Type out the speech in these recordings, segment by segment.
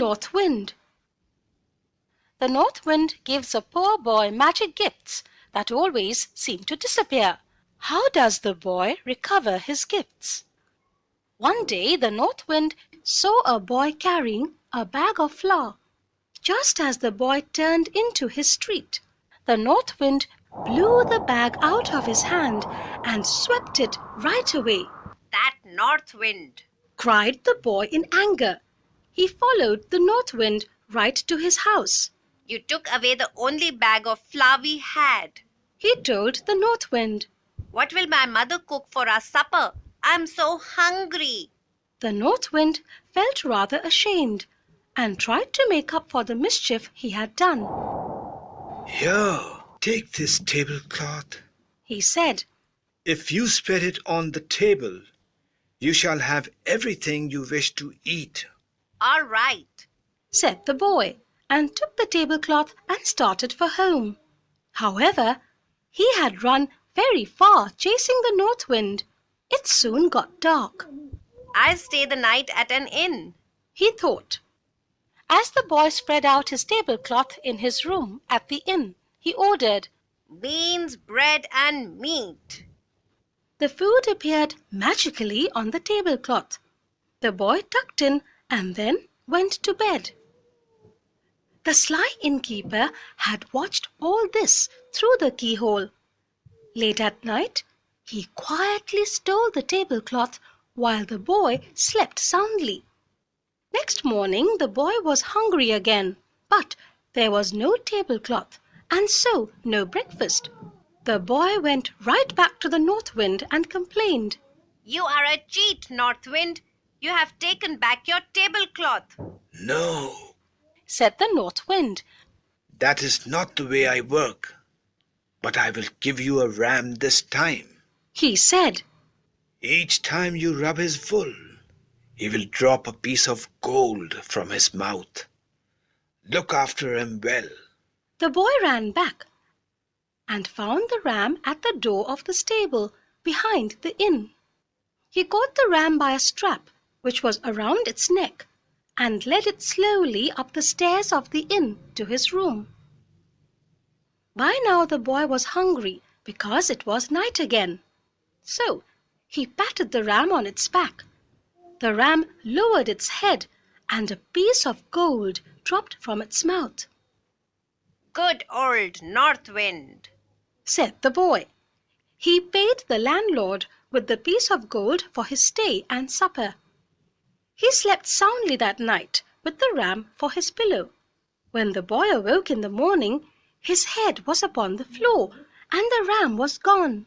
North Wind. The North Wind gives a poor boy magic gifts that always seem to disappear. How does the boy recover his gifts? One day the North Wind saw a boy carrying a bag of flour. Just as the boy turned into his street, the North Wind blew the bag out of his hand and swept it right away. "That North Wind!" cried the boy in anger. He followed the North Wind right to his house. "You took away the only bag of flour we had," he told the North Wind. "What will my mother cook for our supper? I'm so hungry." The North Wind felt rather ashamed and tried to make up for the mischief he had done. "Here, take this tablecloth," he said. "If you spread it on the table, you shall have everything you wish to eat." "All right," said the boy, and took the tablecloth and started for home. However, he had run very far chasing the North Wind. It soon got dark. "I'll stay the night at an inn," he thought. As the boy spread out his tablecloth in his room at the inn, he ordered, "Beans, bread, and meat." The food appeared magically on the tablecloth. The boy tucked in and then went to bed. The sly innkeeper had watched all this through the keyhole. Late at night, he quietly stole the tablecloth while the boy slept soundly. Next morning, the boy was hungry again, but there was no tablecloth and so no breakfast. The boy went right back to the North Wind and complained. "You are a cheat, North Wind. You have taken back your tablecloth." "No," said the North Wind. "that is not the way I work. But I will give you a ram this time," he said. "Each time you rub his wool, he will drop a piece of gold from his mouth. Look after him well." The boy ran back and found the ram at the door of the stable behind the inn. He caught the ram by a strap which was around its neck and led it slowly up the stairs of the inn to his room. By now the boy was hungry because it was night again. So he patted the ram on its back. The ram lowered its head and a piece of gold dropped from its mouth. "Good old North Wind," said the boy. He paid the landlord with the piece of gold for his stay and supper. He slept soundly that night with the ram for his pillow. When the boy awoke in the morning, his head was upon the floor and the ram was gone.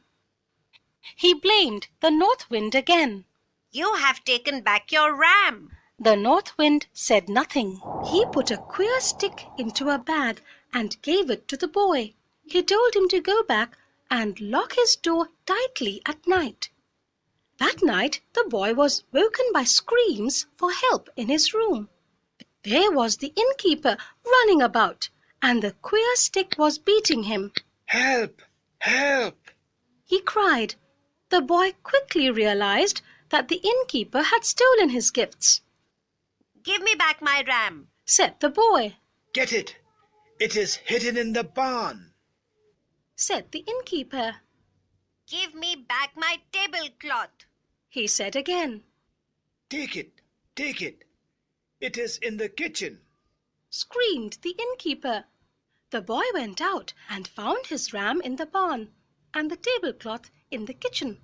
He blamed the North Wind again. "You have taken back your ram." The North Wind said nothing. He put a queer stick into a bag and gave it to the boy. He told him to go back and lock his door tightly at night. That night the boy was woken by screams for help in his room. There was the innkeeper running about, and the queer stick was beating him. "Help! Help!" he cried. The boy quickly realized that the innkeeper had stolen his gifts. "Give me back my ram," said the boy. "Get it! It is hidden in the barn," said the innkeeper. "Give me back my tablecloth," he said again. "Take it! Take it! It is in the kitchen," screamed the innkeeper. The boy went out and found his ram in the barn and the tablecloth in the kitchen.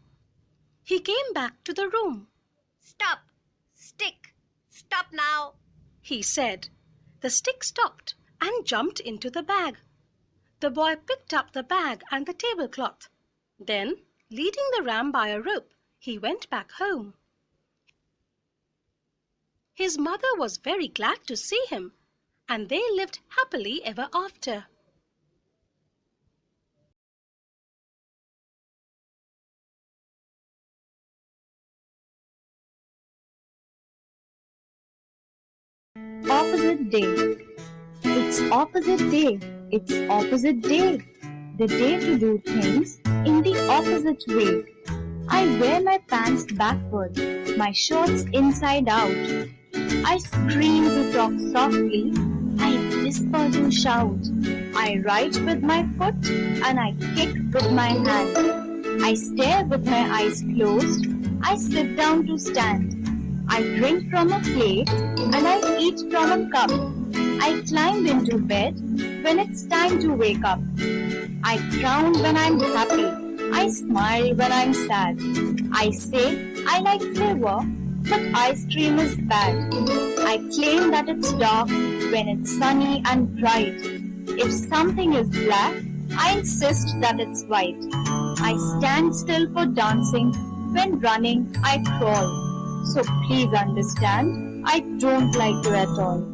He came back to the room. "Stop! Stick! Stop now!" he said. The stick stopped and jumped into the bag. The boy picked up the bag and the tablecloth. Then, leading the ram by a rope, he went back home. His mother was very glad to see him, and they lived happily ever after. Opposite day. It's opposite day. It's opposite day. The day to do things in the opposite way. I wear my pants backward, my shorts inside out. I scream to talk softly. I whisper to shout. I write with my foot and I kick with my hand. I stare with my eyes closed. I sit down to stand. I drink from a plate and I eat from a cup. I climb into bed when it's time to wake up. I frown when I'm happy. I smile when I'm sad. I say I like flavor, but ice cream is bad. I claim that it's dark when it's sunny and bright. If something is black, I insist that it's white. I stand still for dancing. When running, I crawl. So please understand, I don't like you at all.